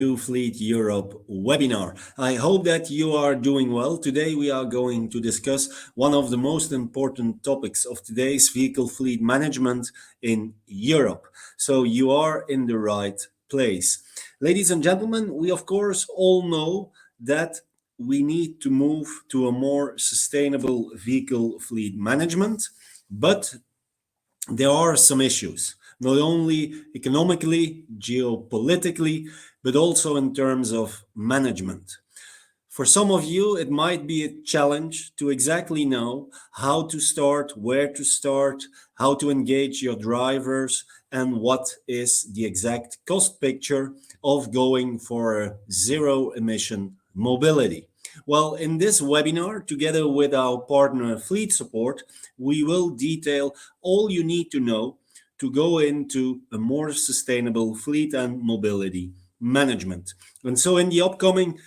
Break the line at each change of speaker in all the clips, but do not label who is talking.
to Fleet Europe webinar. I hope that you are doing well. Today we are going to discuss one of the most important topics of today's vehicle fleet management in Europe. So you are in the right place. Ladies and gentlemen, we of course all know that we need to move to a more sustainable vehicle fleet management, but there are some issues, not only economically, geopolitically, but also in terms of management. For some of you, it might be a challenge to exactly know how to start, where to start, how to engage your drivers, and what is the exact cost picture of going for a zero emission mobility. Well, in this webinar, together with our partner Fleet Support, we will detail all you need to know to go into a more sustainable fleet and mobility management. And so in the upcoming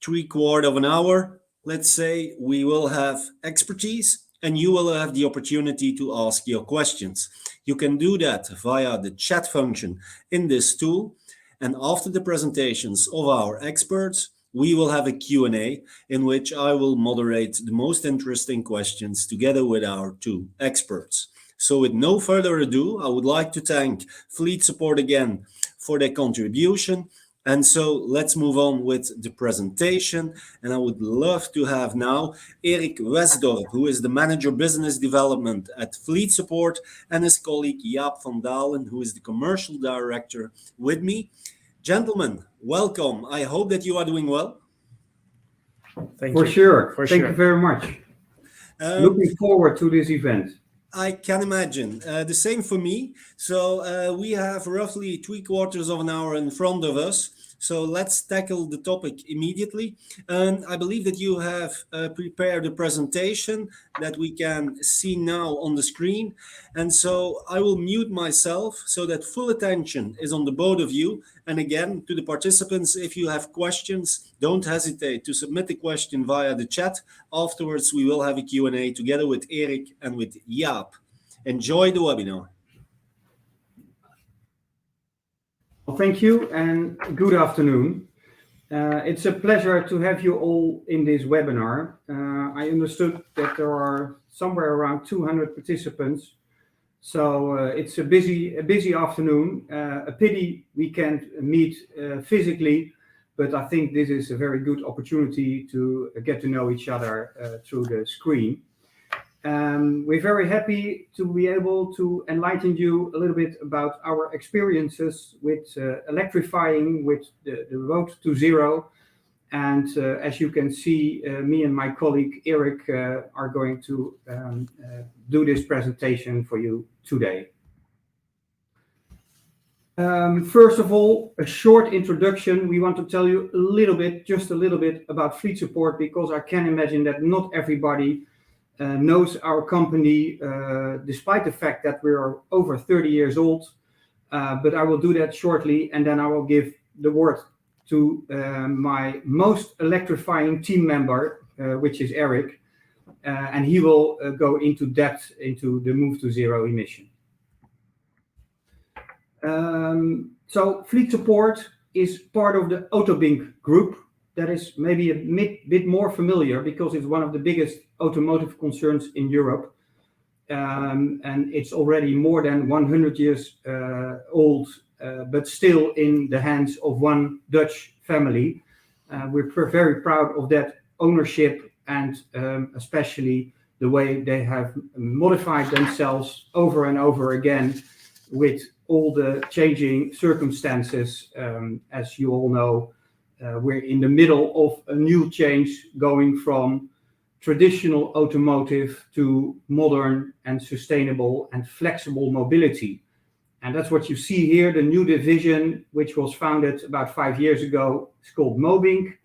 3/4 of an hour, let's say, we will have expertise and you will have the opportunity to ask your questions. You can do that via the chat function in this tool. And after the presentations of our experts, we will have a Q&A in which I will moderate the most interesting questions together with our two experts. So with no further ado, I would like to thank Fleet Support again for their contribution. And so let's move on with the presentation. And I would love to have now Eric Westdorp, who is the Manager Business Development at Fleet Support, and his colleague Jaap van Daalen, who is the Commercial Director, with me. Gentlemen, welcome. I hope that you are doing well.
Thank you. Thank you very much.
Looking forward to this event.
I can imagine. The same for me. So we have roughly 3/4 of an hour in front of us. So let's tackle the topic immediately. And I believe that you have prepared a presentation that we can see now on the screen. And so I will mute myself so that full attention is on the both of you. And again, to the participants, if you have questions, don't hesitate to submit the question via the chat. Afterwards, we will have a Q&A together with Eric and with Jaap. Enjoy the webinar.
Well, thank you and good afternoon. It's a pleasure to have you all in this webinar. I understood that there are somewhere around 200 participants. So it's a busy afternoon. A pity we can't meet physically, but I think this is a very good opportunity to get to know each other through the screen. We're very happy to be able to enlighten you a little bit about our experiences with electrifying with the road to zero. And as you can see, me and my colleague Eric are going to do this presentation for you today. First of all, a short introduction. We want to tell you just a little bit about Fleet Support, because I can imagine that not everybody knows our company, despite the fact that we are over 30 years old. But I will do that shortly, and then I will give the word to my most electrifying team member, which is Eric, and he will go into depth into the move to zero emission. So Fleet Support is part of the Autobink group. That is maybe a bit more familiar because it's one of the biggest automotive concerns in Europe. And it's already more than 100 years old, but still in the hands of one Dutch family. We're very proud of that ownership and especially the way they have modified themselves over and over again with all the changing circumstances. As you all know, we're in the middle of a new change going from traditional automotive to modern and sustainable and flexible mobility. And that's what you see here, the new division, which was founded about 5 years ago. It's called Mobink.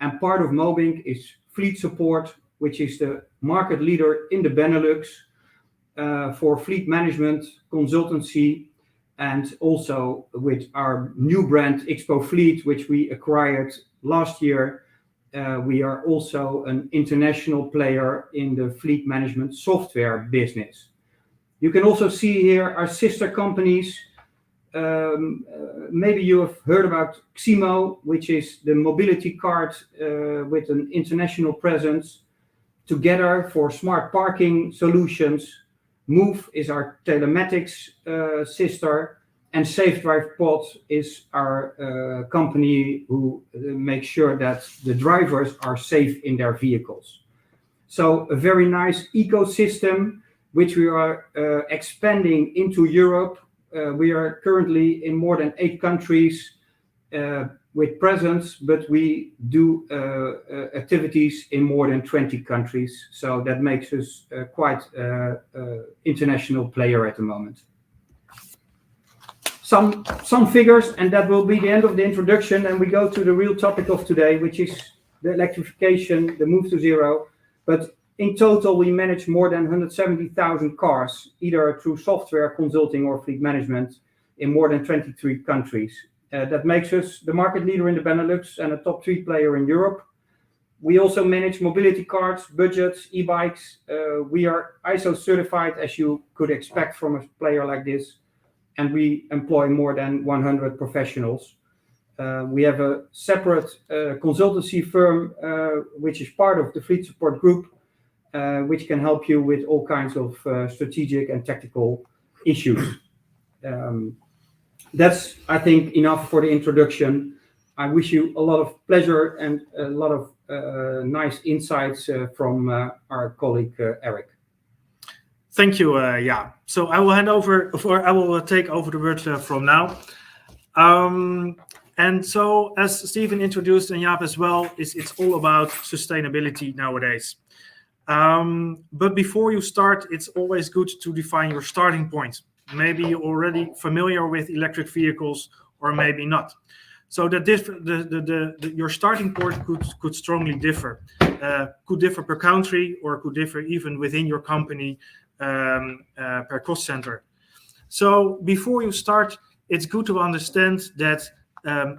And part of Mobink is Fleet Support, which is the market leader in the Benelux for fleet management, consultancy, and also with our new brand, Expo Fleet, which we acquired last year. We are also an international player in the fleet management software business. You can also see here our sister companies, maybe you have heard about XIMO, which is the mobility card with an international presence. Together for smart parking solutions. Move is our telematics sister, and Safe Drive Pod is our company who makes sure that the drivers are safe in their vehicles. So a very nice ecosystem which we are expanding into Europe. We are currently in more than 8 countries with presence, but we do activities in more than 20 countries. So that makes us quite international player at the moment. Some figures, and that will be the end of the introduction, and we go to the real topic of today, which is the electrification, the move to zero. But in total, we manage more than 170,000 cars, either through software consulting or fleet management in more than 23 countries. That makes us the market leader in the Benelux and a top 3 player in Europe. We also manage mobility cards, budgets, e-bikes. We are ISO certified, as you could expect from a player like this. And we employ more than 100 professionals. We have a separate consultancy firm, which is part of the Fleet Support Group, which can help you with all kinds of strategic and tactical issues. That's, I think, enough for the introduction. I wish you a lot of pleasure and a lot of nice insights from our colleague Eric.
Thank you, Jaap. So I will I will take over the word from now. And so, as Stephen introduced and Jaap as well, it's all about sustainability nowadays. But before you start, it's always good to define your starting point. Maybe you're already familiar with electric vehicles, or maybe not. So your starting point could strongly differ. Could differ per country, or could differ even within your company per cost center. So before you start, it's good to understand that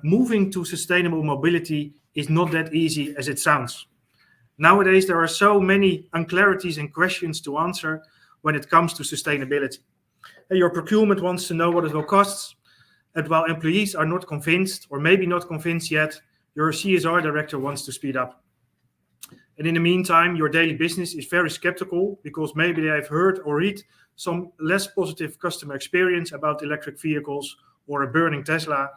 moving to sustainable mobility is not that easy as it sounds. Nowadays, there are so many unclarities and questions to answer when it comes to sustainability. Your procurement wants to know what it will cost, and while employees are not convinced, or maybe not convinced yet, your CSR director wants to speed up. And in the meantime, your daily business is very skeptical because maybe they have heard or read some less positive customer experience about electric vehicles or a burning Tesla.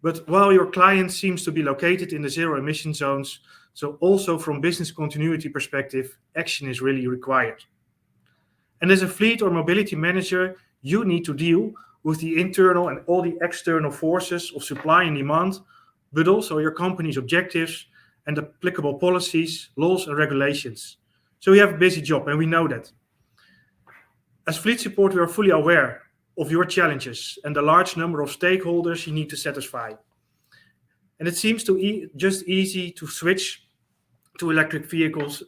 But while your client seems to be located in the zero emission zones, so also from business continuity perspective, action is really required. And as a fleet or mobility manager, you need to deal with the internal and all the external forces of supply and demand, but also your company's objectives and applicable policies, laws and regulations. So you have a busy job, and we know that. As Fleet Support, we are fully aware of your challenges and the large number of stakeholders you need to satisfy. And it seems to just easy to switch to electric vehicles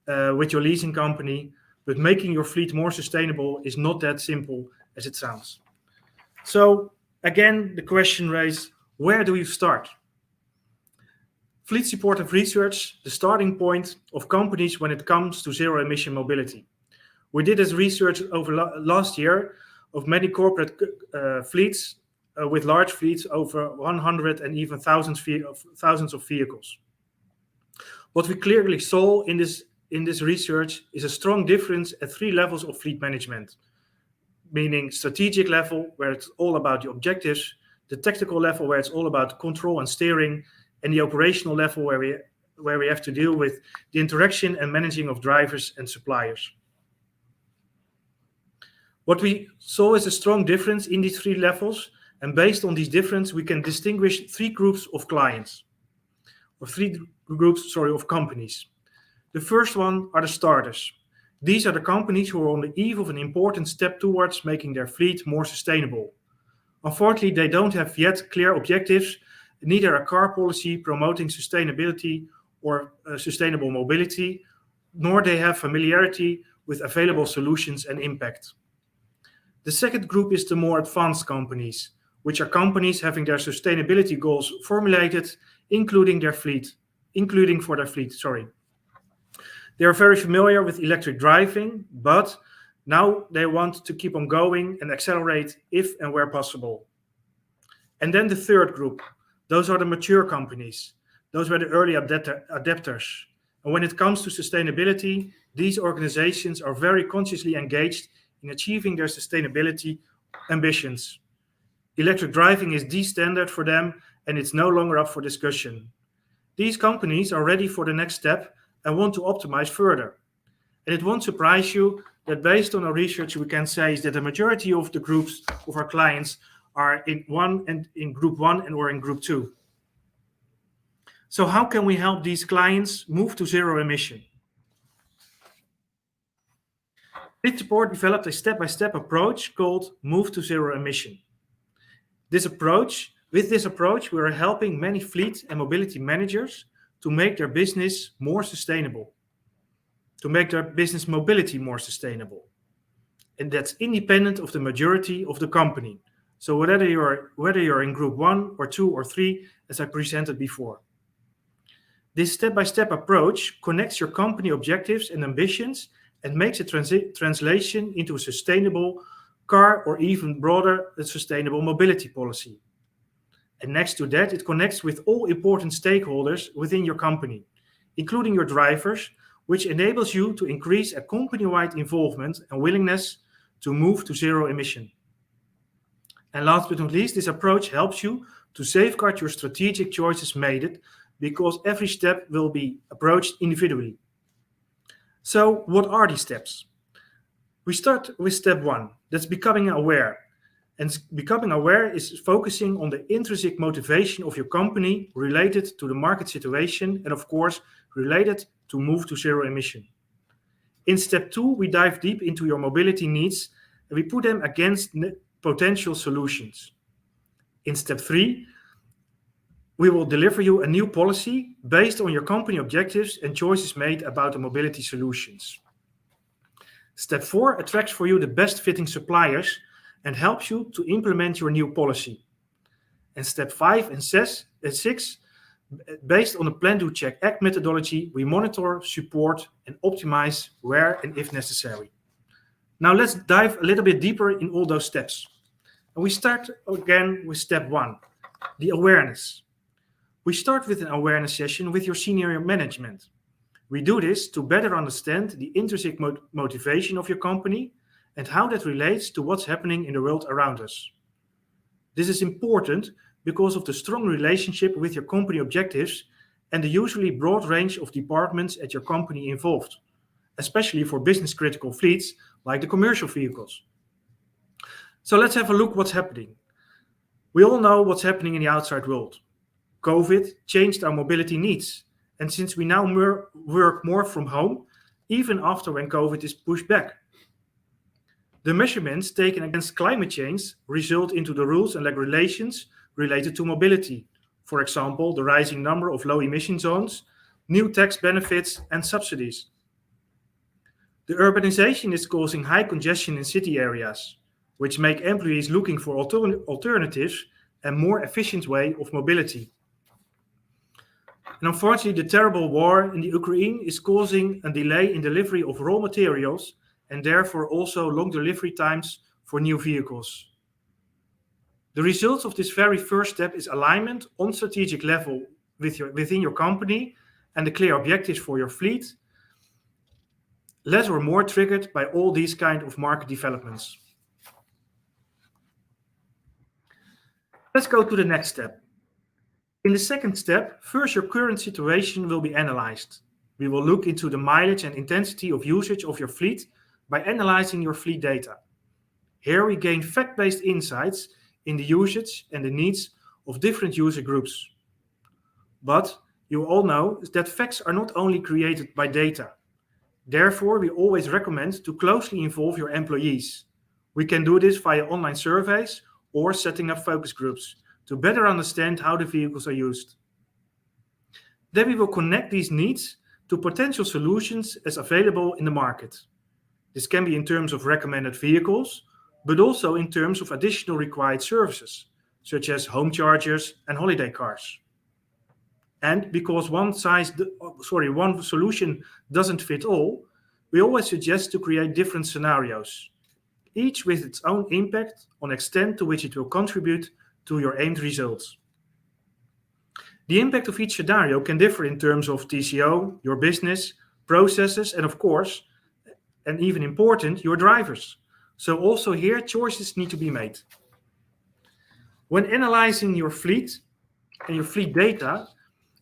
with your leasing company, but making your fleet more sustainable is not that simple as it sounds. So again, the question raised, where do you start? Fleet Support have researched the starting point of companies when it comes to zero emission mobility. We did this research over last year of many corporate fleets with large fleets over 100 and even thousands of vehicles. What we clearly saw in this research is a strong difference at 3 levels of fleet management, meaning strategic level, where it's all about the objectives, the tactical level, where it's all about control and steering, and the operational level, where we have to deal with the interaction and managing of drivers and suppliers. What we saw is a strong difference in these 3 levels, and based on these differences, we can distinguish 3 groups of clients, or 3 groups, of companies. The first one are the starters. These are the companies who are on the eve of an important step towards making their fleet more sustainable. Unfortunately, they don't have yet clear objectives, neither a car policy promoting sustainability or sustainable mobility, nor they have familiarity with available solutions and impact. The second group is the more advanced companies, which are companies having their sustainability goals formulated, including for their fleet. They are very familiar with electric driving, but now they want to keep on going and accelerate if and where possible. And then the third group, those are the mature companies. Those were the early adapters. And when it comes to sustainability, these organizations are very consciously engaged in achieving their sustainability ambitions. Electric driving is the standard for them, and it's no longer up for discussion. These companies are ready for the next step and want to optimize further. And it won't surprise you that based on our research, we can say is that the majority of the groups of our clients are in group 1 and or in group 2. So how can we help these clients move to zero emission? Fleet Support developed a step-by-step approach called Move to Zero Emission. With this approach, we are helping many fleet and mobility managers to make their business more sustainable, to make their business mobility more sustainable. And that's independent of the majority of the company. So whether you're in group 1 or 2 or 3, as I presented before. This step-by-step approach connects your company objectives and ambitions and makes a translation into a sustainable car or even broader, a sustainable mobility policy. And next to that, it connects with all important stakeholders within your company, including your drivers, which enables you to increase a company-wide involvement and willingness to move to zero emission. And last but not least, this approach helps you to safeguard your strategic choices made because every step will be approached individually. So what are these steps? We start with step 1, that's becoming aware. And becoming aware is focusing on the intrinsic motivation of your company related to the market situation and of course related to move to zero emission. In step 2, we dive deep into your mobility needs and we put them against potential solutions. In step 3, we will deliver you a new policy based on your company objectives and choices made about the mobility solutions. Step 4 attracts for you the best fitting suppliers and helps you to implement your new policy. And step 5 and 6, based on the Plan, Do, Check, Act methodology, we monitor, support, and optimize where and if necessary. Now let's dive a little bit deeper in all those steps. And we start again with step 1, the awareness. We start with an awareness session with your senior management. We do this to better understand the intrinsic motivation of your company and how that relates to what's happening in the world around us. This is important because of the strong relationship with your company objectives and the usually broad range of departments at your company involved, especially for business-critical fleets like the commercial vehicles. So let's have a look what's happening. We all know what's happening in the outside world. COVID changed our mobility needs, and since we now work more from home, even after when COVID is pushed back. The measurements taken against climate change result into the rules and regulations related to mobility. For example, the rising number of low emission zones, new tax benefits and subsidies. The urbanization is causing high congestion in city areas, which make employees looking for alternatives and more efficient way of mobility. And unfortunately, the terrible war in the Ukraine is causing a delay in delivery of raw materials and therefore also long delivery times for new vehicles. The result of this very first step is alignment on strategic level within your company and the clear objectives for your fleet, less or more triggered by all these kind of market developments. Let's go to the next step. In the second step, first your current situation will be analyzed. We will look into the mileage and intensity of usage of your fleet by analyzing your fleet data. Here we gain fact-based insights in the usage and the needs of different user groups. But you all know that facts are not only created by data. Therefore, we always recommend to closely involve your employees. We can do this via online surveys or setting up focus groups to better understand how the vehicles are used. Then we will connect these needs to potential solutions as available in the market. This can be in terms of recommended vehicles, but also in terms of additional required services, such as home chargers and holiday cars. And because one solution doesn't fit all, we always suggest to create different scenarios, each with its own impact on extent to which it will contribute to your aimed results. The impact of each scenario can differ in terms of TCO, your business, processes, and of course, and even important, your drivers. So also here, choices need to be made. When analyzing your fleet and your fleet data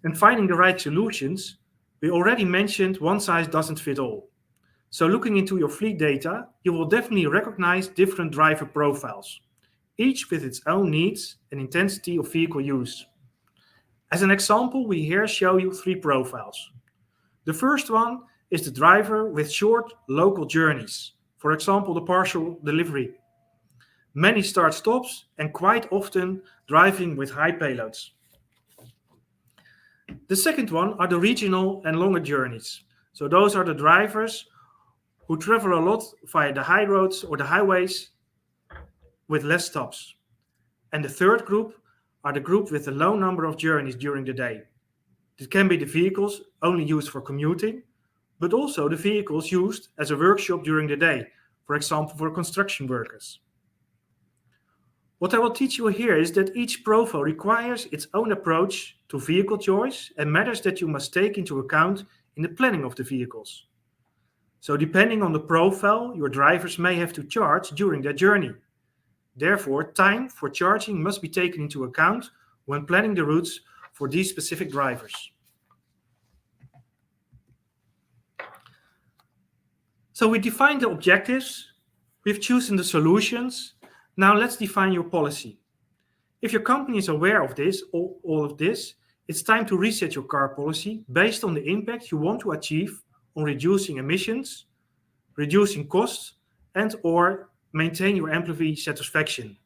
and finding the right solutions, we already mentioned one size doesn't fit all. So looking into your fleet data, you will definitely recognize different driver profiles, each with its own needs and intensity of vehicle use. As an example, we here show you 3 profiles. The first one is the driver with short local journeys, for example, the parcel delivery. Many start-stops and quite often driving with high payloads. The second one are the regional and longer journeys. So those are the drivers who travel a lot via the high roads or the highways with less stops. And the third group are the group with a low number of journeys during the day. It can be the vehicles only used for commuting, but also the vehicles used as a workshop during the day, for example, for construction workers. What I will teach you here is that each profile requires its own approach to vehicle choice and matters that you must take into account in the planning of the vehicles. So depending on the profile, your drivers may have to charge during their journey. Therefore, time for charging must be taken into account when planning the routes for these specific drivers. So we defined the objectives, we've chosen the solutions. Now let's define your policy. If your company is aware of this, all of this, it's time to reset your car policy based on the impact you want to achieve on reducing emissions, reducing costs, and or maintain your employee satisfaction.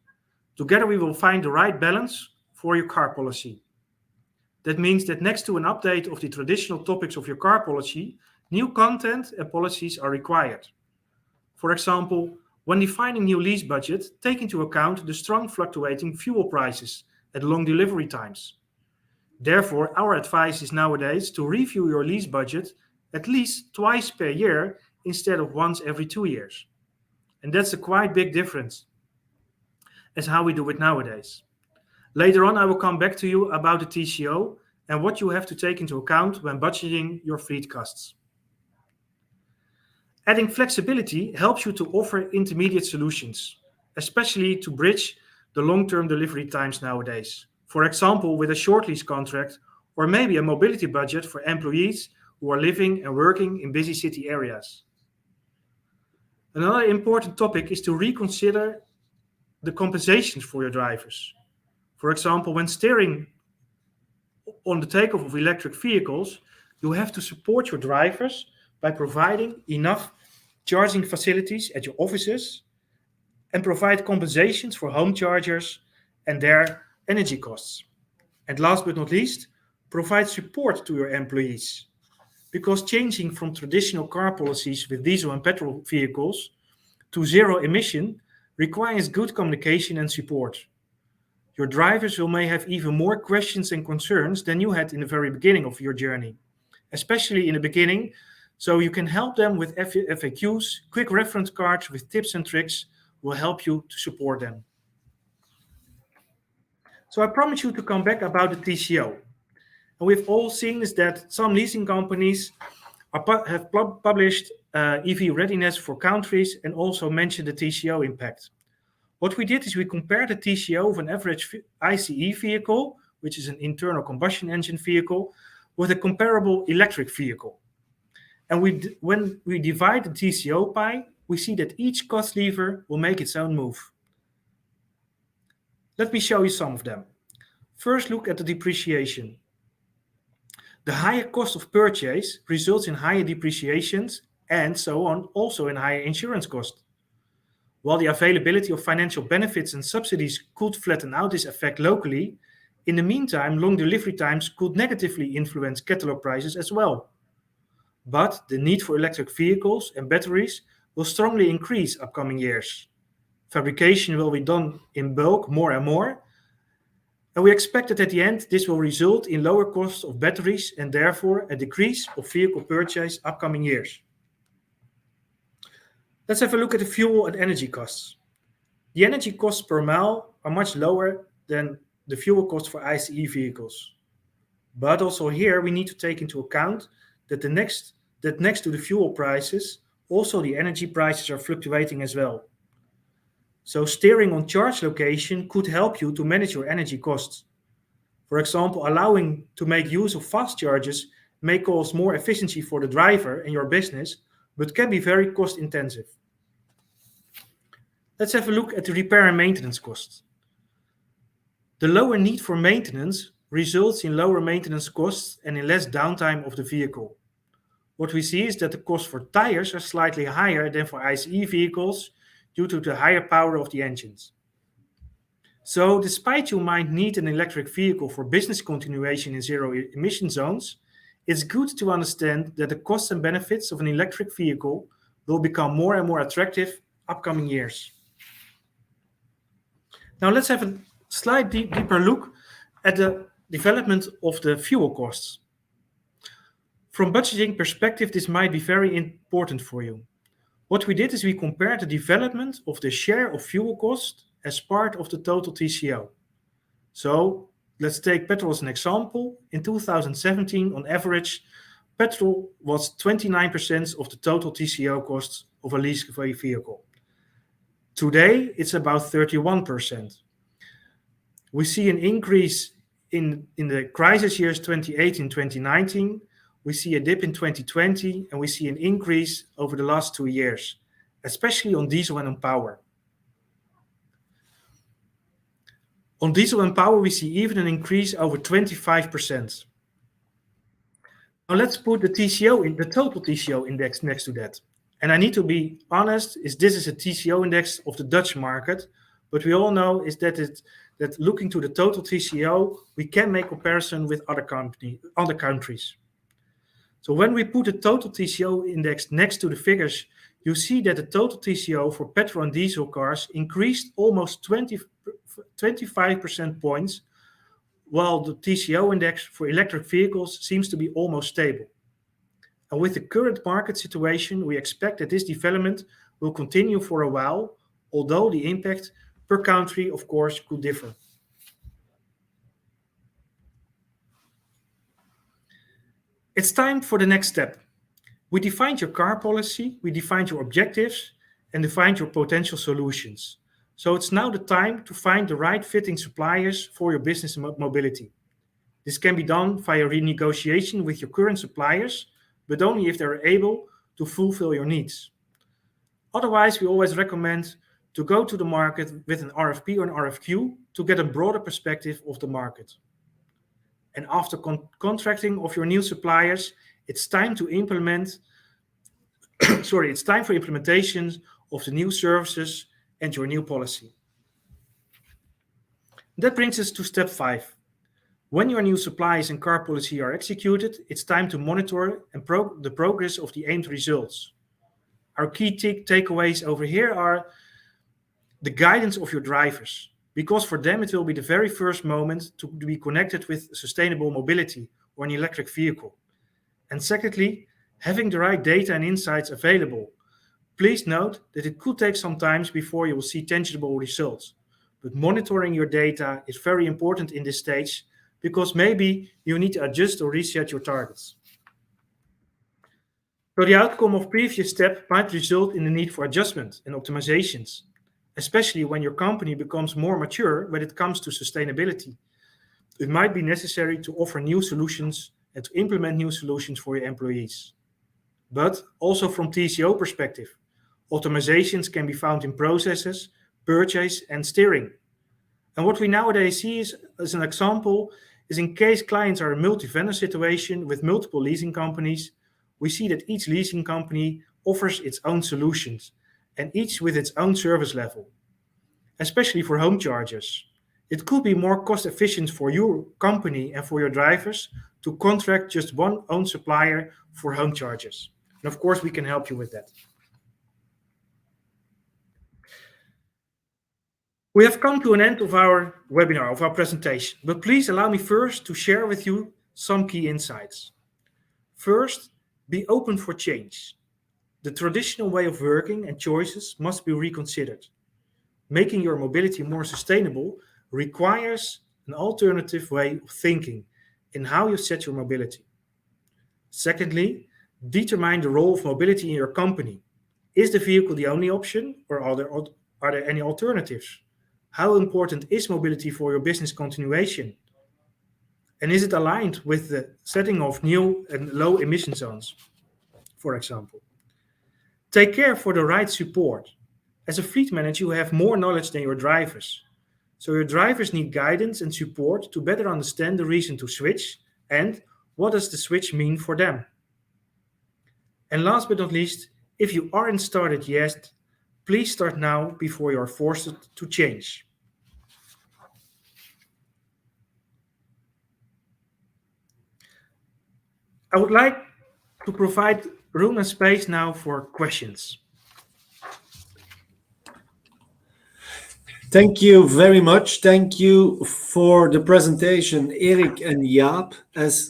Together we will find the right balance for your car policy. That means that next to an update of the traditional topics of your car policy, new content and policies are required. For example, when defining new lease budget, take into account the strong fluctuating fuel prices and long delivery times. Therefore, our advice is nowadays to review your lease budget at least twice per year instead of once every 2 years. And that's a quite big difference as how we do it nowadays. Later on, I will come back to you about the TCO and what you have to take into account when budgeting your fleet costs. Adding flexibility helps you to offer intermediate solutions, especially to bridge the long-term delivery times nowadays. For example, with a short lease contract or maybe a mobility budget for employees who are living and working in busy city areas. Another important topic is to reconsider the compensations for your drivers. For example, when steering on the takeoff of electric vehicles, you have to support your drivers by providing enough charging facilities at your offices and provide compensations for home chargers and their energy costs. And last but not least, provide support to your employees. Because changing from traditional car policies with diesel and petrol vehicles to zero emission requires good communication and support. Your drivers may have even more questions and concerns than you had in the very beginning of your journey, especially in the beginning, so you can help them with FAQs, quick reference cards with tips and tricks will help you to support them. So I promise you to come back about the TCO. And we've all seen is that some leasing companies have published EV readiness for countries and also mentioned the TCO impact. What we did is we compared the TCO of an average ICE vehicle, which is an internal combustion engine vehicle, with a comparable electric vehicle. And when we divide the TCO pie, we see that each cost lever will make its own move. Let me show you some of them. First, look at the depreciation. The higher cost of purchase results in higher depreciations and so on, also in higher insurance cost. While the availability of financial benefits and subsidies could flatten out this effect locally, in the meantime, long delivery times could negatively influence catalog prices as well. But the need for electric vehicles and batteries will strongly increase upcoming years. Fabrication will be done in bulk more and more, and we expect that at the end this will result in lower costs of batteries and therefore a decrease of vehicle purchase upcoming years. Let's have a look at the fuel and energy costs. The energy costs per mile are much lower than the fuel cost for ICE vehicles. But also here we need to take into account that next to the fuel prices, also the energy prices are fluctuating as well. So steering on charge location could help you to manage your energy costs. For example, allowing to make use of fast chargers may cause more efficiency for the driver and your business, but can be very cost intensive. Let's have a look at the repair and maintenance costs. The lower need for maintenance results in lower maintenance costs and in less downtime of the vehicle. What we see is that the cost for tires are slightly higher than for ICE vehicles due to the higher power of the engines. So despite you might need an electric vehicle for business continuation in zero emission zones, it's good to understand that the costs and benefits of an electric vehicle will become more and more attractive upcoming years. Now let's have a slight deeper look at the development of the fuel costs. From budgeting perspective, this might be very important for you. What we did is we compared the development of the share of fuel cost as part of the total TCO. So let's take petrol as an example. In 2017, on average, petrol was 29% of the total TCO costs of a leased vehicle. Today, it's about 31%. We see an increase in the crisis years 2018, 2019. We see a dip in 2020, and we see an increase over the last 2 years, especially on diesel and on power. On diesel and power, we see even an increase over 25%. Now let's put the TCO in the total TCO index next to that. And I need to be honest, this is a TCO index of the Dutch market, but we all know is that looking to the total TCO, we can make comparison with other countries. So when we put the total TCO index next to the figures, you see that the total TCO for petrol and diesel cars increased almost 25% points, while the TCO index for electric vehicles seems to be almost stable. And with the current market situation, we expect that this development will continue for a while, although the impact per country, of course, could differ. It's time for the next step. We defined your car policy, we defined your objectives, and defined your potential solutions. So it's now the time to find the right fitting suppliers for your business mobility. This can be done via renegotiation with your current suppliers, but only if they're able to fulfill your needs. Otherwise, we always recommend to go to the market with an RFP or an RFQ to get a broader perspective of the market. And after contracting of your new suppliers, it's time to implement, it's time for implementation of the new services and your new policy. That brings us to step 5. When your new suppliers and car policy are executed, it's time to monitor and the progress of the aimed results. Our key takeaways over here are the guidance of your drivers, because for them it will be the very first moment to be connected with sustainable mobility or an electric vehicle. And secondly, having the right data and insights available. Please note that it could take some time before you will see tangible results, but monitoring your data is very important in this stage because maybe you need to adjust or reset your targets. So the outcome of previous step might result in the need for adjustment and optimizations, especially when your company becomes more mature when it comes to sustainability. It might be necessary to offer new solutions and to implement new solutions for your employees. But also from TCO perspective, optimizations can be found in processes, purchase, and steering. And what we nowadays see is, as an example, is in case clients are a multi-vendor situation with multiple leasing companies, we see that each leasing company offers its own solutions and each with its own service level, especially for home chargers. It could be more cost efficient for your company and for your drivers to contract just one own supplier for home chargers. And of course, we can help you with that. We have come to an end of our webinar, of our presentation, but please allow me first to share with you some key insights. First, be open for change. The traditional way of working and choices must be reconsidered. Making your mobility more sustainable requires an alternative way of thinking in how you set your mobility. Secondly, determine the role of mobility in your company. Is the vehicle the only option, or are there any alternatives? How important is mobility for your business continuation? And is it aligned with the setting of new and low emission zones, for example? Take care for the right support. As a fleet manager, you have more knowledge than your drivers. So your drivers need guidance and support to better understand the reason to switch and what does the switch mean for them. And last but not least, if you aren't started yet, please start now before you are forced to change. I would like to provide room and space now for questions.
Thank you very much. Thank you for the presentation, Eric and Jaap. As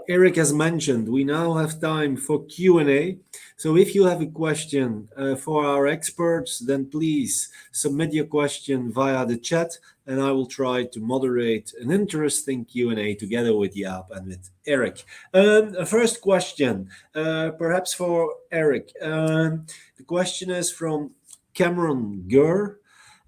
Eric has mentioned, we now have time for Q&A. So if you have a question for our experts, then please submit your question via the chat, and I will try to moderate an interesting Q&A together with Jaap and with Eric. First question, perhaps for Eric. The question is from Cameron Gurr.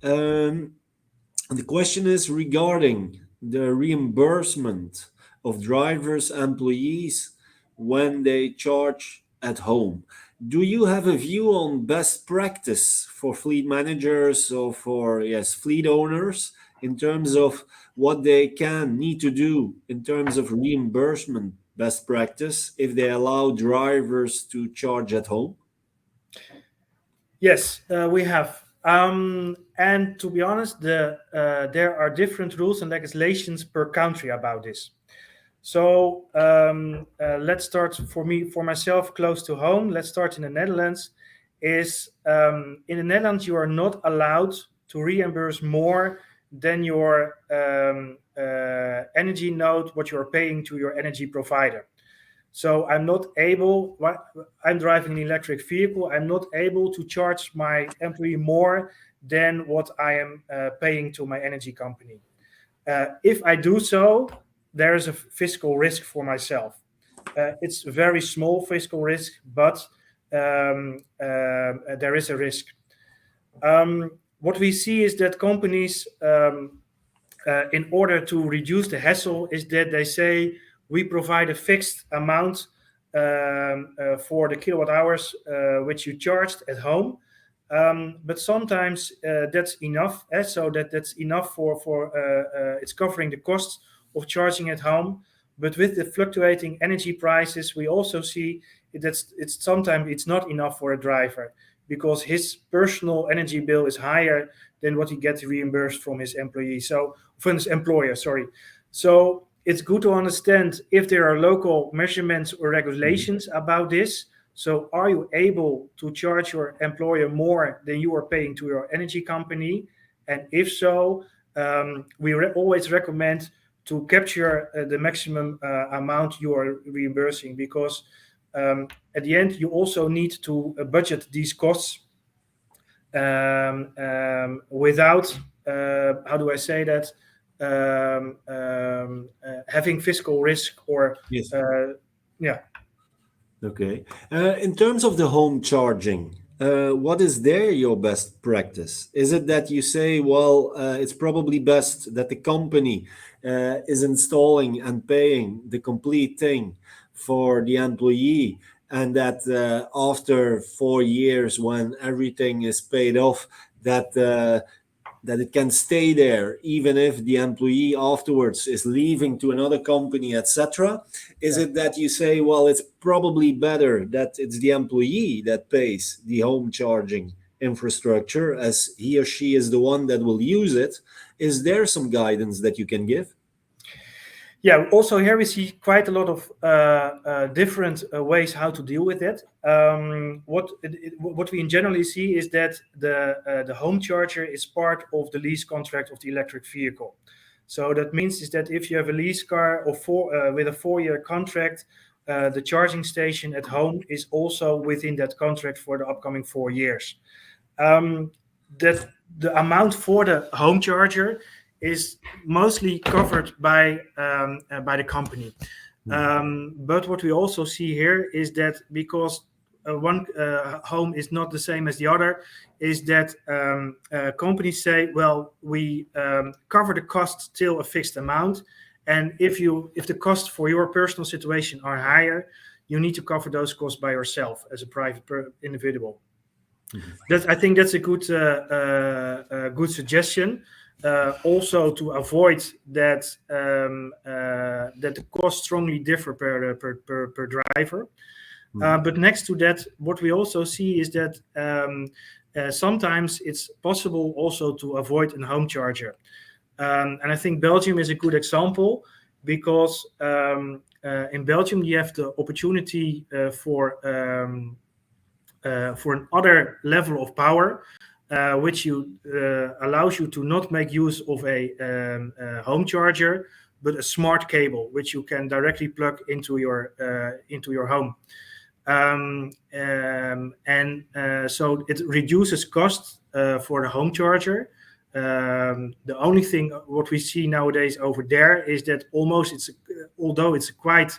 The question is regarding the reimbursement of drivers' employees when they charge at home. Do you have a view on best practice for fleet managers or for fleet owners in terms of what they need to do in terms of reimbursement best practice if they allow drivers to charge at home?
Yes, we have. And to be honest, there are different rules and legislations per country about this. So let's start for myself close to home. Let's start in the Netherlands. In the Netherlands, you are not allowed to reimburse more than your energy note, what you are paying to your energy provider. So I'm driving an electric vehicle. I'm not able to charge my employee more than what I am paying to my energy company. If I do so, there is a fiscal risk for myself. It's a very small fiscal risk, but there is a risk. What we see is that companies, in order to reduce the hassle, is that they say, we provide a fixed amount for the kilowatt hours which you charged at home, but sometimes that's enough. So that's enough for it's covering the costs of charging at home. But with the fluctuating energy prices, we also see that sometimes it's not enough for a driver because his personal energy bill is higher than what he gets reimbursed from his employee. So from his employer, sorry. So it's good to understand if there are local measurements or regulations about this. So are you able to charge your employer more than you are paying to your energy company? And if so, we always recommend to capture the maximum amount you are reimbursing, because at the end, you also need to budget these costs without, how do I say that? Having fiscal risk or
Yes.
Yeah.
Okay. In terms of the home charging, what is there your best practice? Is it that you say, well, it's probably best that the company is installing and paying the complete thing for the employee, and that after 4 years, when everything is paid off, that it can stay there, even if the employee afterwards is leaving to another company, etc.? Is it that you say, well, it's probably better that it's the employee that pays the home charging infrastructure, as he or she is the one that will use it? Is there some guidance that you can give?
Yeah, also here we see quite a lot of different ways how to deal with it. What we generally see is that the home charger is part of the lease contract of the electric vehicle. So that means is that if you have a lease car with a 4-year contract, the charging station at home is also within that contract for the upcoming 4 years. That the amount for the home charger is mostly covered by the company. But what we also see here is that because one home is not the same as the other, is that companies say, well, we cover the cost till a fixed amount, and if the costs for your personal situation are higher, you need to cover those costs by yourself as a private individual. I think that's a good suggestion. Also to avoid that that the costs strongly differ per driver. But next to that, what we also see is that sometimes it's possible also to avoid a home charger. And I think Belgium is a good example because in Belgium you have the opportunity for another level of power, which allows you to not make use of a home charger, but a smart cable, which you can directly plug into your home. So it reduces cost for the home charger. The only thing what we see nowadays over there is that although it's a quite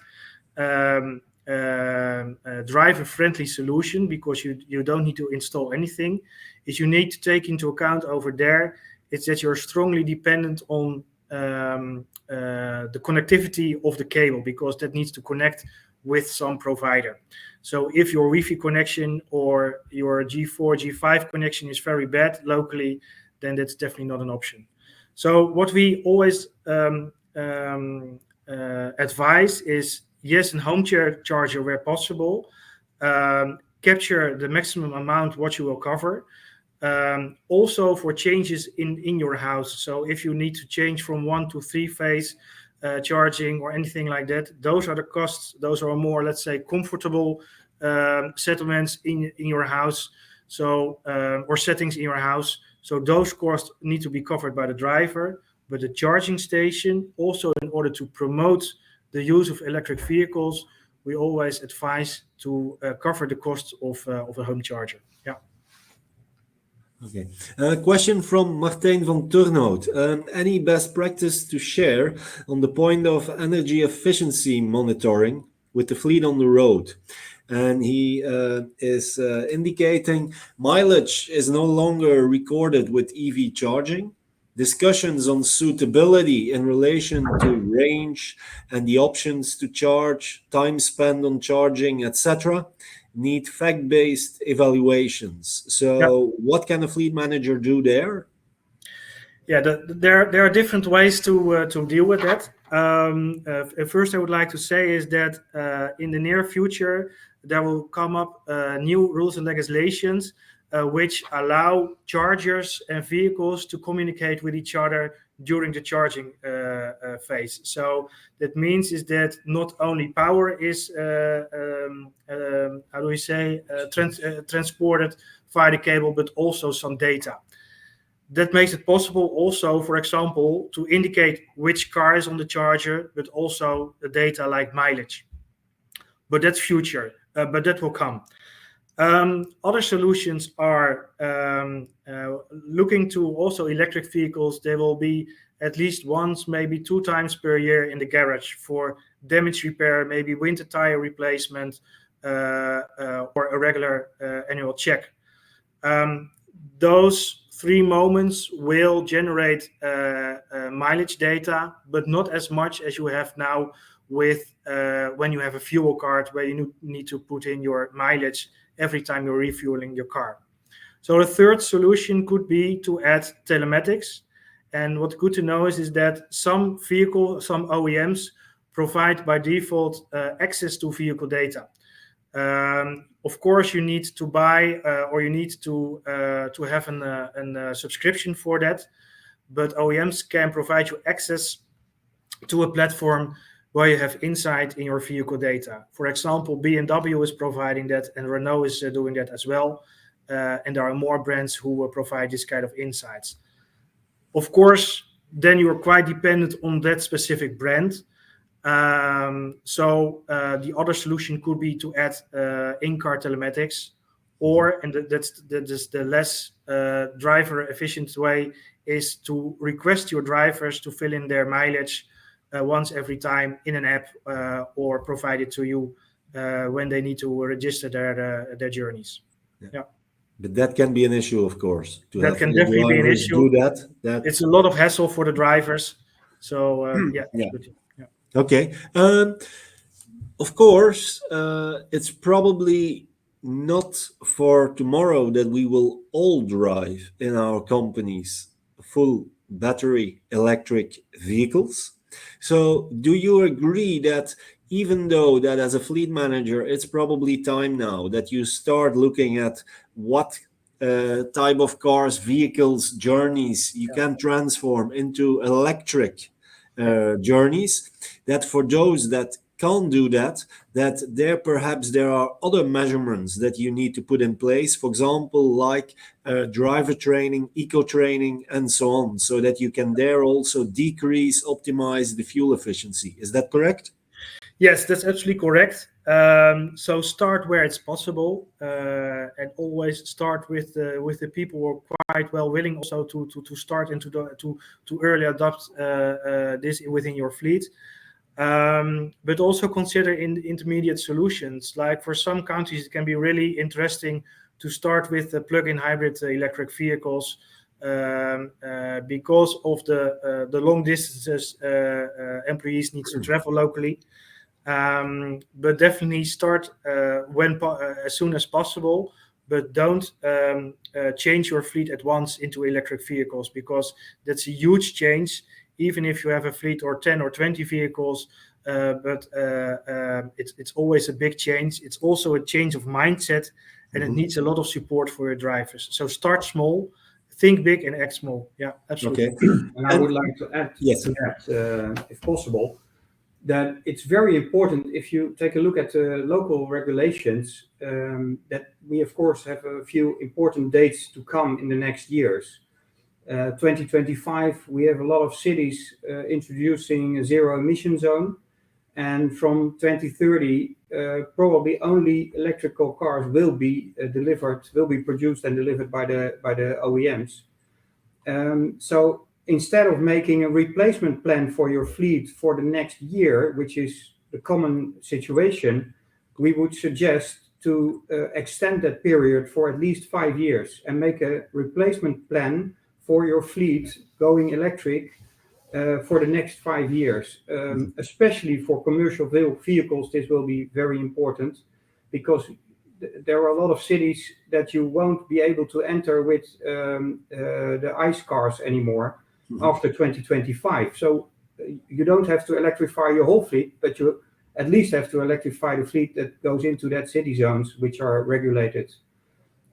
driver-friendly solution, because you don't need to install anything, is you need to take into account over there is that you're strongly dependent on the connectivity of the cable, because that needs to connect with some provider. So if your Wi-Fi connection or your G4, G5 connection is very bad locally, then that's definitely not an option. So what we always advise is, yes, a home charger where possible. Capture the maximum amount what you will cover. Also for changes in your house. So if you need to change from 1 to 3 phase charging or anything like that, those are the costs. Those are more, let's say, comfortable settlements in your house. So or settings in your house. So those costs need to be covered by the driver. But the charging station, also in order to promote the use of electric vehicles, we always advise to cover the cost of a home charger. Yeah.
Okay. A question from Martijn van Turnhout. Any best practice to share on the point of energy efficiency monitoring with the fleet on the road? And he is indicating mileage is no longer recorded with EV charging. Discussions on suitability in relation to range and the options to charge, time spent on charging, etc., need fact-based evaluations. So what can a fleet manager do there?
Yeah, there are different ways to deal with that. First, I would like to say is that in the near future, there will come up new rules and legislations which allow chargers and vehicles to communicate with each other during the charging phase. So that means is that not only power is transported via the cable, but also some data. That makes it possible also, for example, to indicate which car is on the charger, but also the data like mileage. But that's future, but that will come. Other solutions are looking to also electric vehicles. They will be at least once, maybe 2 times per year in the garage for damage repair, maybe winter tire replacement, or a regular annual check. Those 3 moments will generate mileage data, but not as much as you have now with when you have a fuel card where you need to put in your mileage every time you're refueling your car. So the third solution could be to add telematics. And what's good to know is that some OEMs provide by default access to vehicle data. Of course, you need to buy or you need to have a subscription for that. But OEMs can provide you access to a platform where you have insight in your vehicle data. For example, BMW is providing that, and Renault is doing that as well. And there are more brands who will provide this kind of insights. Of course, then you're quite dependent on that specific brand. So the other solution could be to add in-car telematics, or, and that's the less driver efficient way, is to request your drivers to fill in their mileage once every time in an app or provide it to you when they need to register their journeys. Yeah.
But that can be an issue, of course.
That can definitely be an issue.
Do that.
It's a lot of hassle for the drivers. So yeah.
Yeah. Okay. Of course, it's probably not for tomorrow that we will all drive in our companies full battery electric vehicles. So do you agree that even though that as a fleet manager, it's probably time now that you start looking at what type of cars, vehicles, journeys you can transform into electric journeys, that for those that can't do that perhaps there are other measurements that you need to put in place, for example, like driver training, eco training, and so on, so that you can there also optimize the fuel efficiency. Is that correct?
Yes, that's absolutely correct. So start where it's possible, and always start with the people who are quite well willing also to start and to early adopt this within your fleet. But also consider intermediate solutions. Like for some countries, it can be really interesting to start with plug-in hybrid electric vehicles because of the long distances employees need to travel locally. But definitely start as soon as possible. But don't change your fleet at once into electric vehicles, because that's a huge change. Even if you have a fleet or 10 or 20 vehicles, but it's always a big change. It's also a change of mindset, and it needs a lot of support for your drivers. So start small, think big, and act small. Yeah, absolutely.
Okay. And I would like to add to that, if possible, that it's very important, if you take a look at the local regulations, that we, of course, have a few important dates to come in the next years. 2025, we have a lot of cities introducing a zero emission zone. And from 2030, probably only electrical cars will be produced and delivered by the OEMs. So instead of making a replacement plan for your fleet for the next year, which is the common situation, we would suggest to extend that period for at least 5 years and make a replacement plan for your fleet going electric for the next 5 years. Especially for commercial vehicles, this will be very important, because there are a lot of cities that you won't be able to enter with the ICE cars anymore after 2025. So you don't have to electrify your whole fleet, but you at least have to electrify the fleet that goes into that city zones, which are regulated.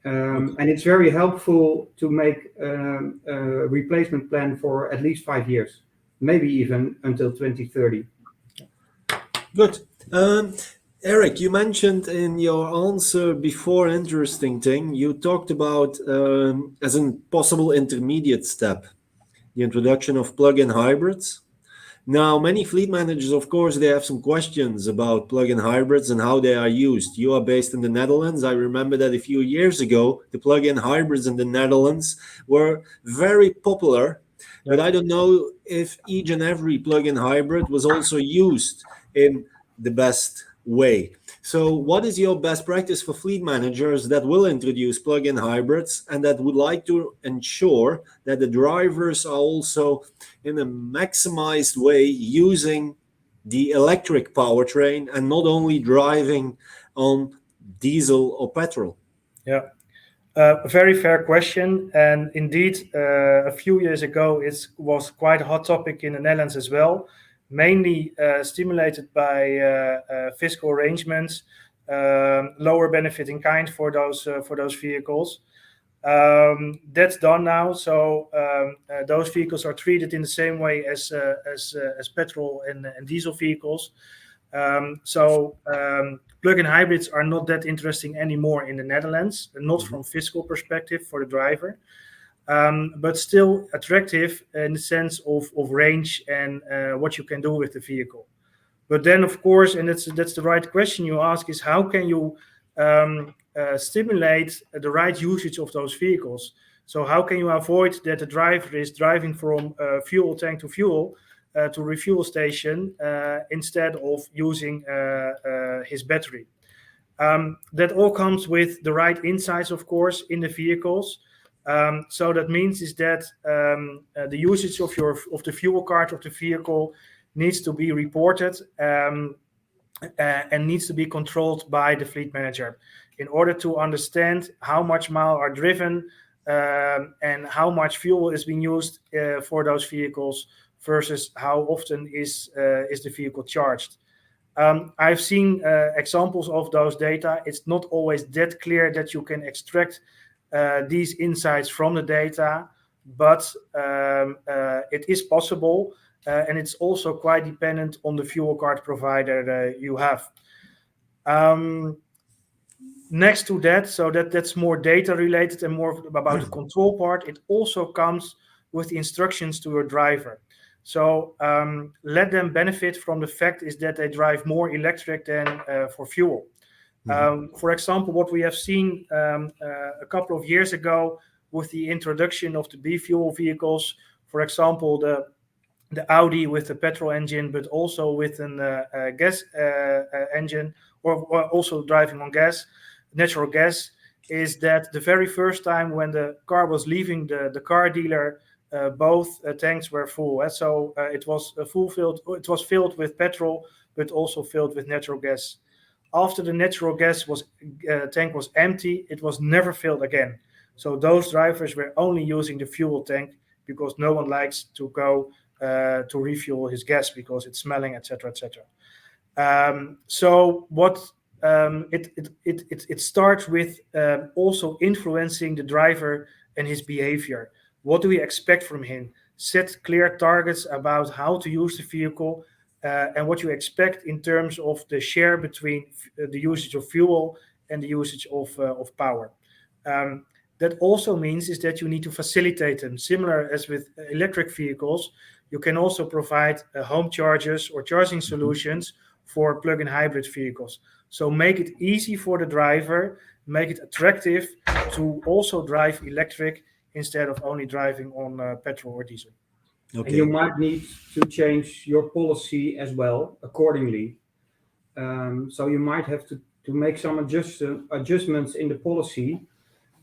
And it's very helpful to make a replacement plan for at least 5 years, maybe even until 2030.
Good. Eric, you mentioned in your answer before, interesting thing, you talked about as a possible intermediate step, the introduction of plug-in hybrids. Now, many fleet managers, of course, they have some questions about plug-in hybrids and how they are used. You are based in the Netherlands. I remember that a few years ago, the plug-in hybrids in the Netherlands were very popular, but I don't know if each and every plug-in hybrid was also used in the best way. So what is your best practice for fleet managers that will introduce plug-in hybrids and that would like to ensure that the drivers are also in a maximized way using the electric powertrain and not only driving on diesel or petrol?
Yeah, a very fair question. And indeed, a few years ago, it was quite a hot topic in the Netherlands as well, mainly stimulated by fiscal arrangements, lower benefit in kind for those vehicles. That's done now, so those vehicles are treated in the same way as petrol and diesel vehicles. So plug-in hybrids are not that interesting anymore in the Netherlands, not from fiscal perspective for the driver, but still attractive in the sense of range and what you can do with the vehicle. But then, of course, and that's the right question you ask, is how can you stimulate the right usage of those vehicles? So how can you avoid that the driver is driving from fuel tank to fuel to refuel station instead of using his battery? That all comes with the right insights, of course, in the vehicles. So that means is that the usage of the fuel card of the vehicle needs to be reported and needs to be controlled by the fleet manager in order to understand how much miles are driven and how much fuel is being used for those vehicles versus how often is the vehicle charged. I've seen examples of those data. It's not always that clear that you can extract these insights from the data, but it is possible, and it's also quite dependent on the fuel card provider you have. Next to that, so that's more data related and more about the control part, it also comes with the instructions to your driver. So let them benefit from the fact is that they drive more electric than for fuel. For example, what we have seen a couple of years ago with the introduction of the B-fuel vehicles, for example, the Audi with the petrol engine, but also with a gas engine, or also driving on gas, natural gas, is that the very first time when the car was leaving the car dealer, both tanks were full. So it was filled with petrol, but also filled with natural gas. After the natural gas tank was empty, it was never filled again. So those drivers were only using the fuel tank because no one likes to go to refuel his gas because it's smelling, etc., etc. So what it starts with also influencing the driver and his behavior. What do we expect from him? Set clear targets about how to use the vehicle and what you expect in terms of the share between the usage of fuel and the usage of power. That also means is that you need to facilitate them. Similar as with electric vehicles, you can also provide home chargers or charging solutions for plug-in hybrid vehicles. So make it easy for the driver, make it attractive to also drive electric instead of only driving on petrol or diesel.
Okay. And you might need to change your policy as well accordingly. So you might have to make some adjustments in the policy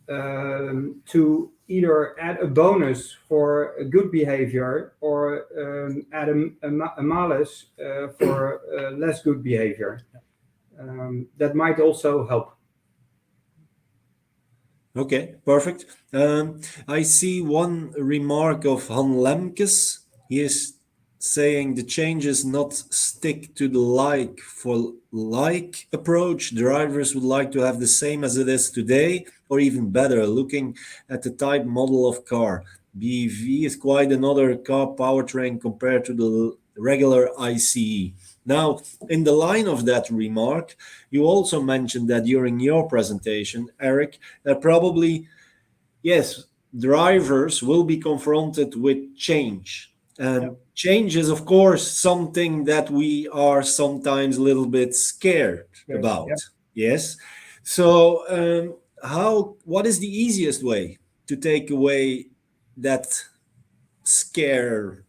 to either add a bonus for a good behavior or add a malus for less good behavior. That might also help.
Okay, perfect. I see one remark of Han Lemkes. He is saying the changes not stick to the like for like approach. Drivers would like to have the same as it is today, or even better, looking at the type model of car. BEV is quite another car powertrain compared to the regular ICE. Now, in the line of that remark, you also mentioned that during your presentation, Eric, that probably, yes, drivers will be confronted with change. And change is, of course, something that we are sometimes a little bit scared about. Yes. So, what is the easiest way to take away that scare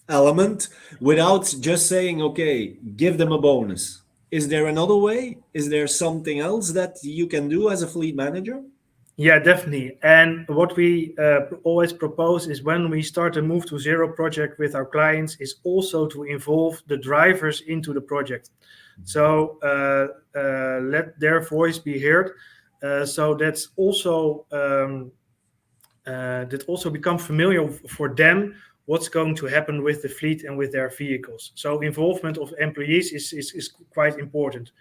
element without just saying, okay, give them a bonus? Is there another way? Is there something else that you can do as a fleet manager?
Yeah, definitely. And what we always propose is when we start a Move to Zero project with our clients is also to involve the drivers into the project. So let their voice be heard. So that's also that also become familiar for them what's going to happen with the fleet and with their vehicles. So involvement of employees is quite important.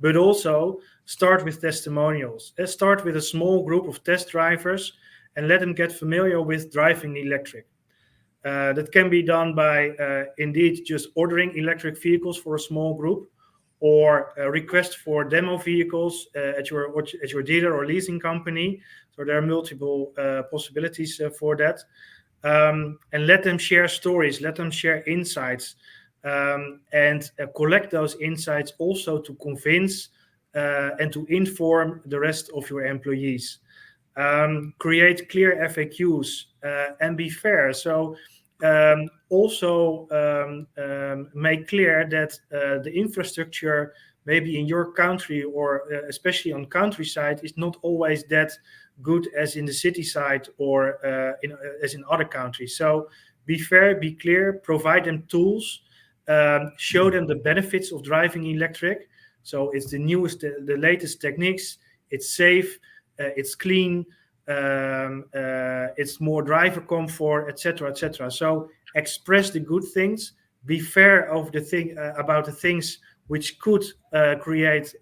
But also start with testimonials. Let's start with a small group of test drivers and let them get familiar with driving electric. That can be done by indeed just ordering electric vehicles for a small group, or a request for demo vehicles at your dealer or leasing company. So there are multiple possibilities for that. And let them share stories, let them share insights, and collect those insights also to convince and to inform the rest of your employees. create clear FAQs, and be fair. So also make clear that the infrastructure maybe in your country or especially on countryside is not always that good as in the city side or as in other countries. So be fair, be clear, provide them tools, show them the benefits of driving electric. So it's the newest, the latest techniques. It's safe, it's clean, it's more driver comfort, etc., etc. So express the good things. Be fair of the thing about the things which could create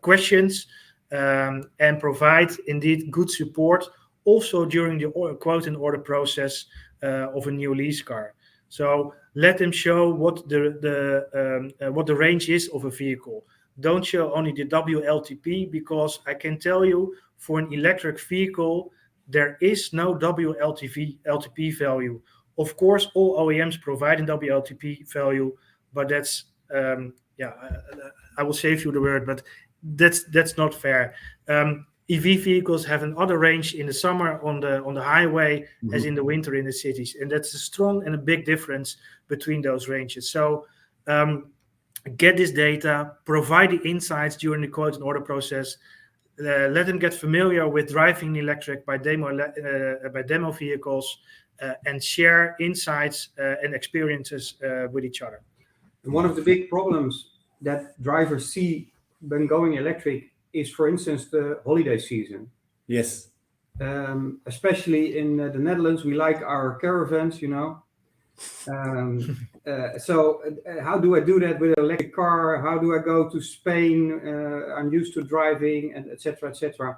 questions, and provide indeed good support also during the quote and order process of a new lease car. So let them show what the range is of a vehicle. Don't show only the WLTP, because I can tell you for an electric vehicle there is no WLTP value. Of course, all OEMs provide a WLTP value, but that's I will save you the word, but that's not fair. EV vehicles have another range in the summer on the highway as in the winter in the cities, and that's a strong and a big difference between those ranges. So get this data, provide the insights during the quote and order process. Let them get familiar with driving electric by demo vehicles, and share insights and experiences with each other.
And one of the big problems that drivers see when going electric is, for instance, the holiday season.
Yes.
Especially in the Netherlands, we like our caravans, So how do I do that with an electric car? How do I go to Spain? I'm used to driving, and etc., etc.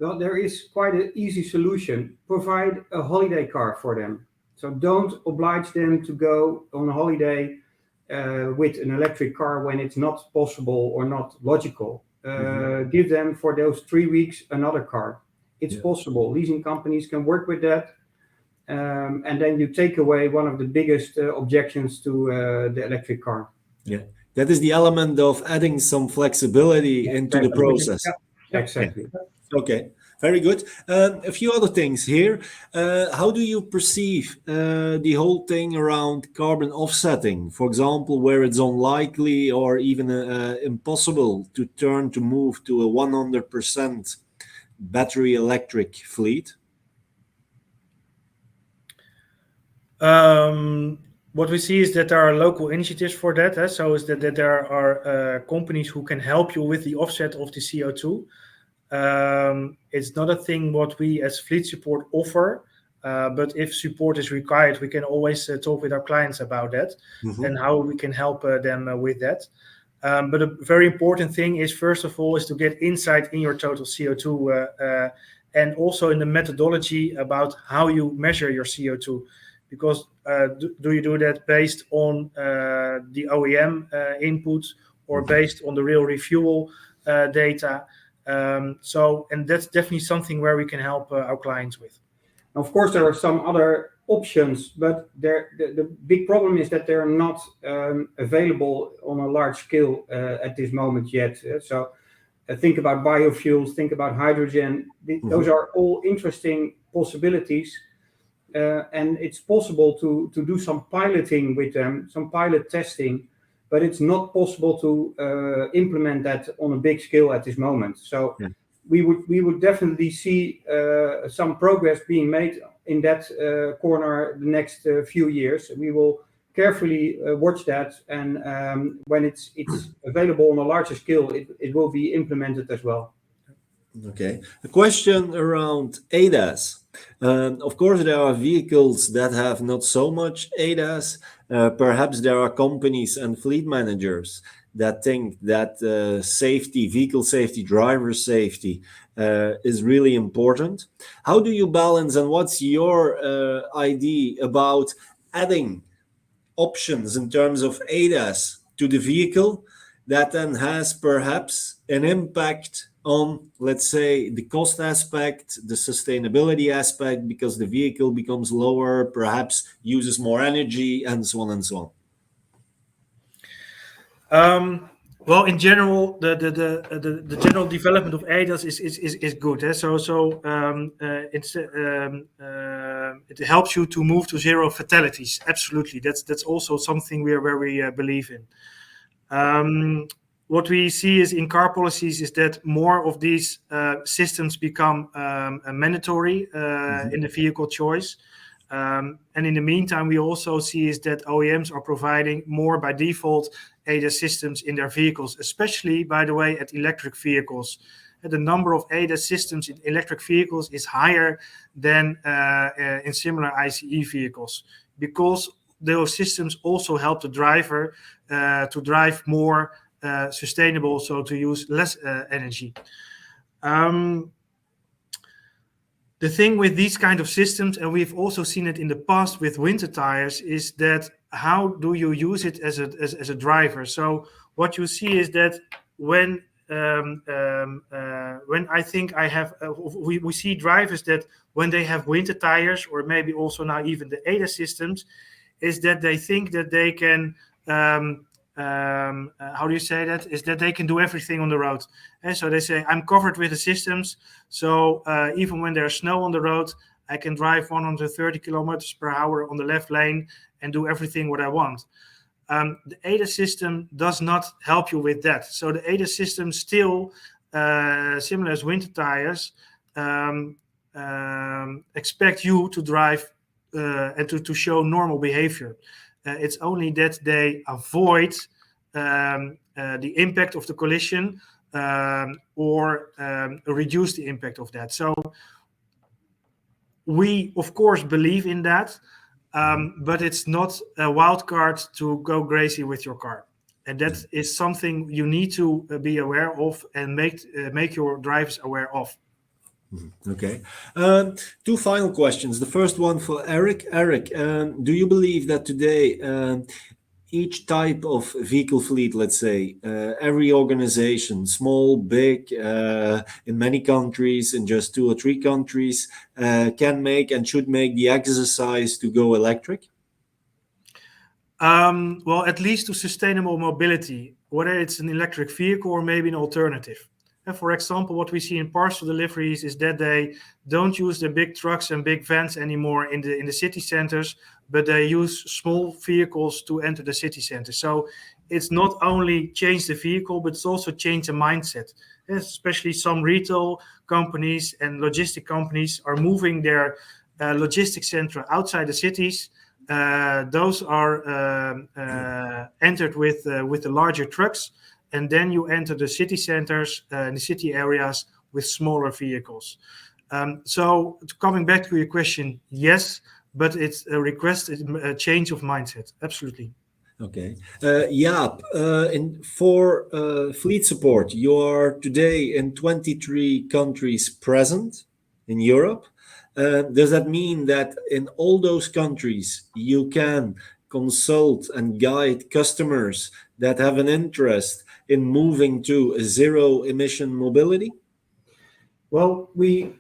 Well, there is quite an easy solution. Provide a holiday car for them. So don't oblige them to go on a holiday with an electric car when it's not possible or not logical. Give them for those 3 weeks another car. It's possible. Leasing companies can work with that. And then you take away one of the biggest objections to the electric car.
Yeah, that is the element of adding some flexibility into the process.
Yeah, exactly.
Okay, very good. A few other things here. How do you perceive the whole thing around carbon offsetting? For example, where it's unlikely or even impossible to move to a 100% battery electric fleet?
What we see is that there are local initiatives for that. So is that there are companies who can help you with the offset of the CO2. It's not a thing what we as fleet support offer, but if support is required, we can always talk with our clients about that and how we can help them with that. But a very important thing is, first of all, is to get insight in your total CO2 and also in the methodology about how you measure your CO2. Because do you do that based on the OEM input or based on the real refuel data? And that's definitely something where we can help our clients with.
Of course, there are some other options, but the big problem is that they're not available on a large scale at this moment yet. So think about biofuels, think about hydrogen. Those are all interesting possibilities. And it's possible to do some piloting with them, some pilot testing, but it's not possible to implement that on a big scale at this moment. So we would definitely see some progress being made in that corner the next few years. We will carefully watch that, and when it's available on a larger scale, it will be implemented as well.
Okay. A question around ADAS. Of course, there are vehicles that have not so much ADAS. Perhaps there are companies and fleet managers that think that safety, vehicle safety, driver safety is really important. How do you balance, and what's your idea about adding options in terms of ADAS to the vehicle that then has perhaps an impact on, let's say, the cost aspect, the sustainability aspect, because the vehicle becomes lower, perhaps uses more energy, and so on and so on?
Well, in general, the general development of ADAS is good. It helps you to move to zero fatalities. Absolutely, that's also something we are very believe in. What we see is in car policies is that more of these systems become mandatory in the vehicle choice. And in the meantime, we also see is that OEMs are providing more by default ADAS systems in their vehicles, especially, by the way, at electric vehicles. The number of ADAS systems in electric vehicles is higher than in similar ICE vehicles, because those systems also help the driver to drive more sustainable, so to use less energy. The thing with these kind of systems, and we've also seen it in the past with winter tires, is that how do you use it as a driver? So what you see is that when I think I have, we see drivers that when they have winter tires, or maybe also now even the ADAS systems, is that they think that they can, how do you say that? Is that they can do everything on the road. And so they say, I'm covered with the systems. So even when there's snow on the road, I can drive 130 kilometers per hour on the left lane and do everything what I want. The ADAS system does not help you with that. So the ADAS system still, similar as winter tires, expect you to drive and to show normal behavior. It's only that they avoid the impact of the collision or reduce the impact of that. So we, of course, believe in that, but it's not a wild card to go crazy with your car. And that is something you need to be aware of and make your drivers aware of.
Okay. Two final questions. The first one for Eric. Eric, do you believe that today each type of vehicle fleet, let's say, every organization, small, big, in many countries, in just 2 or 3 countries, can make and should make the exercise to go electric?
Well, at least to sustainable mobility, whether it's an electric vehicle or maybe an alternative. And for example, what we see in parcel deliveries is that they don't use the big trucks and big vans anymore in the city centers, but they use small vehicles to enter the city center. So it's not only change the vehicle, but it's also change the mindset. Especially some retail companies and logistic companies are moving their logistics center outside the cities. Those are entered with the larger trucks. And then you enter the city centers and the city areas with smaller vehicles. So coming back to your question, yes, but it's a change of mindset. Absolutely.
Okay. Jaap, for fleet support, you are today in 23 countries present in Europe. Does that mean that in all those countries you can consult and guide customers that have an interest in moving to a zero emission mobility?
Well, we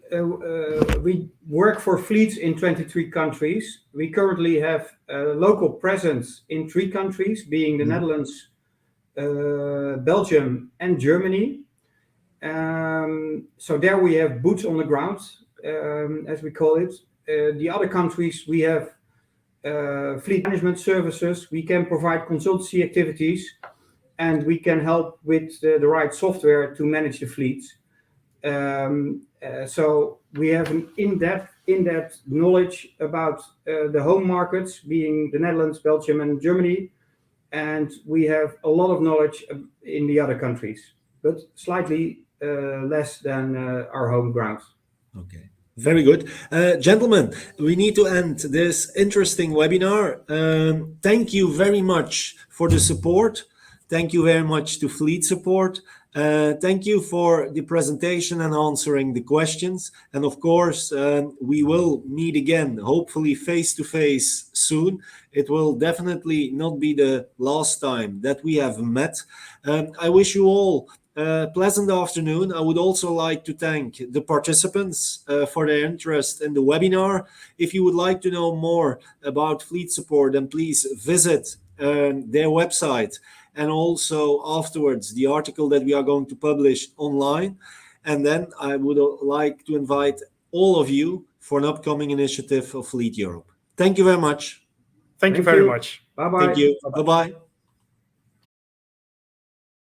work for fleets in 23 countries. We currently have a local presence in 3 countries, being the Netherlands, Belgium, and Germany. So there we have boots on the ground, as we call it. The other countries, we have fleet management services. We can provide consultancy activities, and we can help with the right software to manage the fleets. So we have an in-depth knowledge about the home markets, being the Netherlands, Belgium, and Germany, and we have a lot of knowledge in the other countries, but slightly less than our home ground.
Okay. Very good. Gentlemen, we need to end this interesting webinar. Thank you very much for the support. Thank you very much to Fleet Support. Thank you for the presentation and answering the questions. And of course, we will meet again, hopefully face-to-face soon. It will definitely not be the last time that we have met. I wish you all a pleasant afternoon. I would also like to thank the participants for their interest in the webinar. If you would like to know more about Fleet Support, then please visit their website. and also afterwards the article that we are going to publish online. And then I would like to invite all of you for an upcoming initiative of Fleet Europe. Thank you very much.
Thank you very much.
Bye-bye.
Thank you. Bye-bye.